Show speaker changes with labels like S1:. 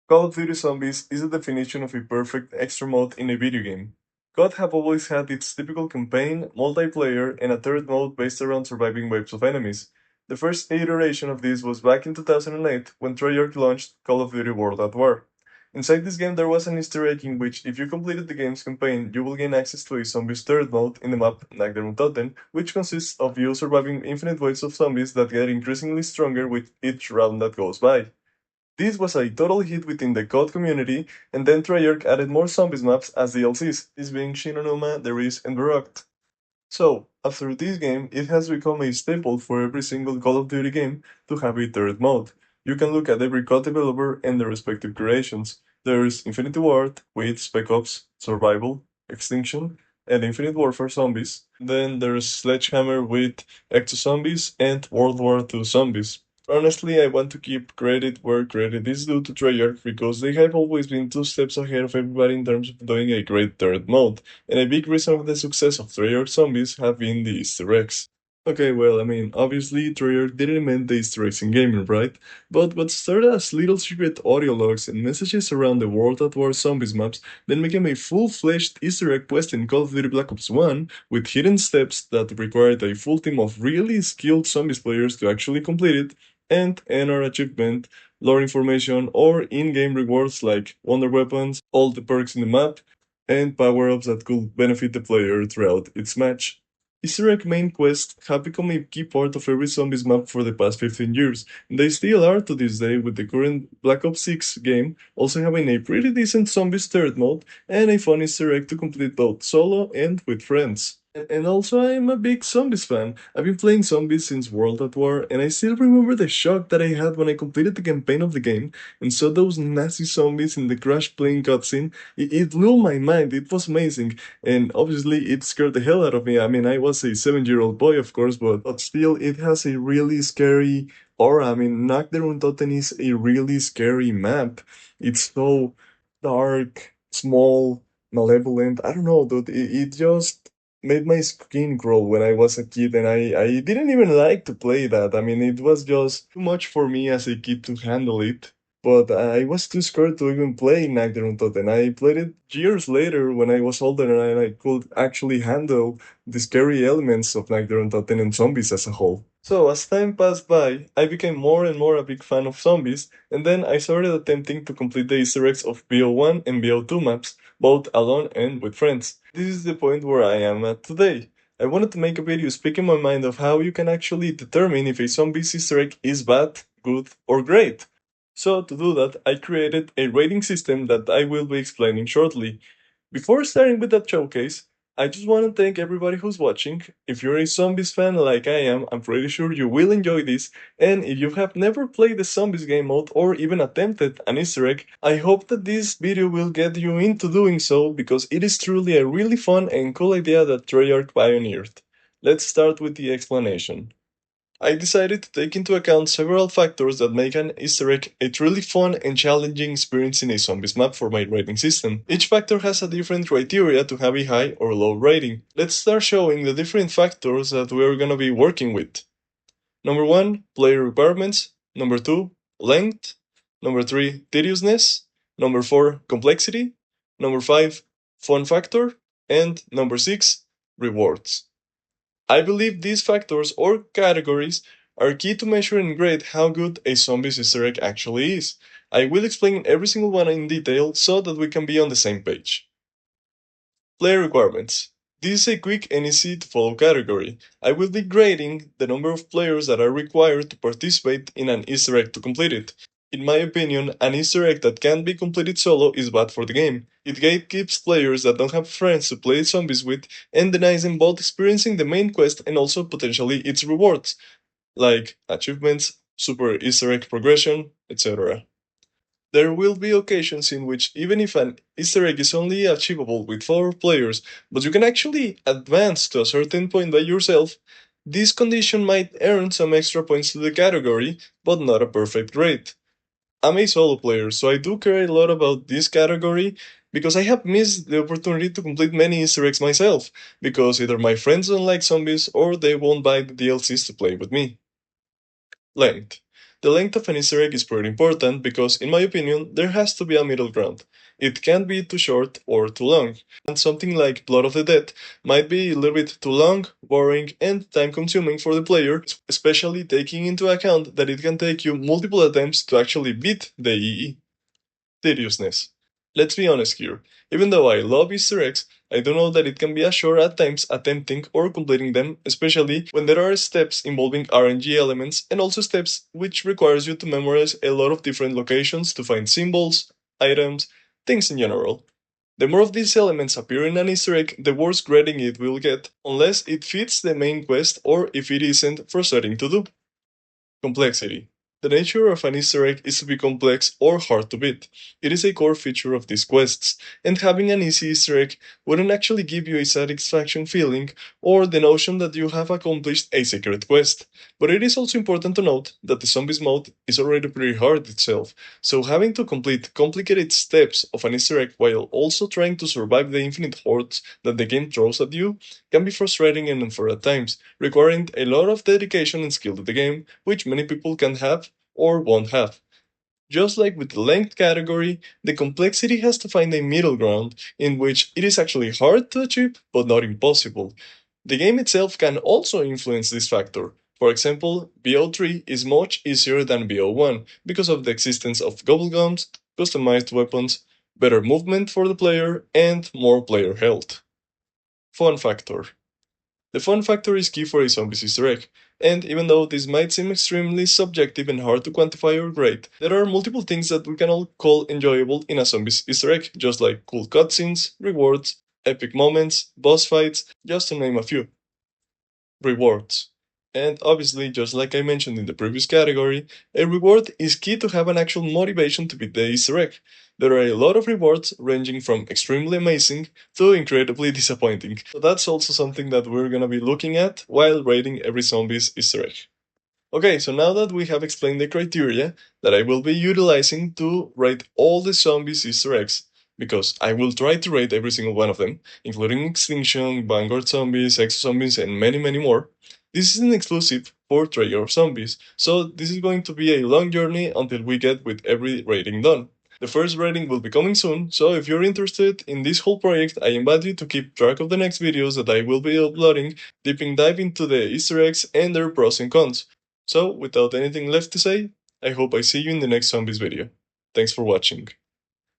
S1: Call of Duty Zombies is the definition of a perfect extra mode in a video game. COD have always had its typical campaign, multiplayer, and a third mode based around surviving waves of enemies. The first iteration of this was back in 2008 when Treyarch launched Call of Duty World at War. Inside this game there was an easter egg in which if you completed the game's campaign, you will gain access to a zombies third mode in the map Nagderuntoten, which consists of you surviving infinite waves of zombies that get increasingly stronger with each round that goes by. This was a total hit within the COD community, and then Treyarch added more zombies maps as DLCs, this being Shinonuma, The Riz, and Verrückt. So, after this game, it has become a staple for every single Call of Duty game to have a third mode. You can look at every COD developer and their respective creations. There's Infinity Ward with Spec Ops, Survival, Extinction, and Infinite Warfare Zombies. Then there's Sledgehammer with Exo Zombies and World War II Zombies. Honestly, I want to keep credit where credit is due to Treyarch because they have always been two steps ahead of everybody in terms of doing a great third mode, and a big reason of the success of Treyarch Zombies have been the Easter eggs. Okay, well, I mean, obviously Treyarch didn't invent the Easter eggs in gaming, right? But what started as little secret audio logs and messages around the World at War Zombies maps then became a full-fledged Easter egg quest in Call of Duty Black Ops 1 with hidden steps that required a full team of really skilled zombies players to actually complete it and enter achievement, lore information, or in-game rewards like wonder weapons, all the perks in the map, and power-ups that could benefit the player throughout its match. Easter egg main quests have become a key part of every zombies map for the past 15 years, and they still are to this day with the current Black Ops 6 game also having a pretty decent zombies third mode and a fun Easter egg to complete both solo and with friends. And also, I'm a big Zombies fan. I've been playing Zombies since World at War, and I still remember the shock that I had when I completed the campaign of the game and saw those nasty zombies in the Crash Plane cutscene. It blew my mind, it was amazing, and obviously it scared the hell out of me. I mean, I was a 7-year-old boy, of course, but still, it has a really scary aura. I mean, Nacht der Untoten is a really scary map. It's so dark, small, malevolent. I don't know, dude. It just made my skin crawl when I was a kid, and I didn't even like to play that. I mean, it was just too much for me as a kid to handle it. But I was too scared to even play Nagderuntot, and I played it years later when I was older and I could actually handle the scary elements of Nagderuntot and zombies as a whole. So, as time passed by, I became more and more a big fan of zombies, and then I started attempting to complete the Easter eggs of BO1 and BO2 maps, both alone and with friends. This is the point where I am at today. I wanted to make a video speaking my mind of how you can actually determine if a zombie's Easter egg is bad, good, or great. So to do that, I created a rating system that I will be explaining shortly. Before starting with that showcase, I just want to thank everybody who's watching. If you're a Zombies fan like I am, I'm pretty sure you will enjoy this. And if you have never played the Zombies game mode or even attempted an Easter egg, I hope that this video will get you into doing so because it is truly a really fun and cool idea that Treyarch pioneered. Let's start with the explanation. I decided to take into account several factors that make an Easter egg a truly fun and challenging experience in a zombies map for my rating system. Each factor has a different criteria to have a high or low rating. Let's start showing the different factors that we're gonna be working with. Number 1, player requirements. Number 2, length. Number 3, tediousness. Number 4, complexity. Number 5, fun factor. And number 6, rewards. I believe these factors or categories are key to measure and grade how good a zombies Easter egg actually is. I will explain every single one in detail so that we can be on the same page. Player requirements. This is a quick and easy to follow category. I will be grading the number of players that are required to participate in an Easter egg to complete it. In my opinion, an Easter egg that can't be completed solo is bad for the game. It gatekeeps players that don't have friends to play zombies with and denies them both experiencing the main quest and also potentially its rewards, like achievements, super Easter egg progression, etc. There will be occasions in which even if an Easter egg is only achievable with 4 players, but you can actually advance to a certain point by yourself, this condition might earn some extra points to the category, but not a perfect grade. I'm a solo player, so I do care a lot about this category because I have missed the opportunity to complete many Easter eggs myself, because either my friends don't like zombies or they won't buy the DLCs to play with me. Length. The length of an Easter egg is pretty important because, in my opinion, there has to be a middle ground. It can't be too short or too long, and something like Blood of the Dead might be a little bit too long, boring, and time consuming for the player, especially taking into account that it can take you multiple attempts to actually beat the EE. Seriousness. Let's be honest here. Even though I love Easter eggs, I do know that it can be a chore at times attempting or completing them, especially when there are steps involving RNG elements and also steps which requires you to memorize a lot of different locations to find symbols, items, things in general. The more of these elements appear in an Easter egg, the worse grading it will get, unless it fits the main quest or if it isn't frustrating to do. Complexity. The nature of an Easter egg is to be complex or hard to beat. It is a core feature of these quests, and having an easy Easter egg wouldn't actually give you a satisfaction feeling or the notion that you have accomplished a secret quest. But it is also important to note that the zombies mode is already pretty hard itself, so having to complete complicated steps of an Easter egg while also trying to survive the infinite hordes that the game throws at you can be frustrating and unfair at times, requiring a lot of dedication and skill to the game, which many people can have or won't have. Just like with the length category, the complexity has to find a middle ground in which it is actually hard to achieve but not impossible. The game itself can also influence this factor. For example, BO3 is much easier than BO1 because of the existence of gobblegums, customized weapons, better movement for the player, and more player health. Fun factor. The fun factor is key for a zombies Easter egg, and even though this might seem extremely subjective and hard to quantify or grade, there are multiple things that we can all call enjoyable in a zombies Easter egg, just like cool cutscenes, rewards, epic moments, boss fights, just to name a few. Rewards. And obviously, just like I mentioned in the previous category, a reward is key to have an actual motivation to beat the Easter egg. There are a lot of rewards ranging from extremely amazing to incredibly disappointing. So that's also something that we're gonna be looking at while rating every zombie's Easter egg. Okay, so now that we have explained the criteria that I will be utilizing to rate all the zombies Easter eggs, because I will try to rate every single one of them, including Extinction, Vanguard Zombies, Exo Zombies, and many, many more. This isn't exclusive for Traeger of Zombies, so this is going to be a long journey until we get with every rating done. The first rating will be coming soon, so if you're interested in this whole project, I invite you to keep track of the next videos that I will be uploading, deeping dive into the Easter eggs and their pros and cons. So, without anything left to say, I hope I see you in the next zombies video. Thanks for watching.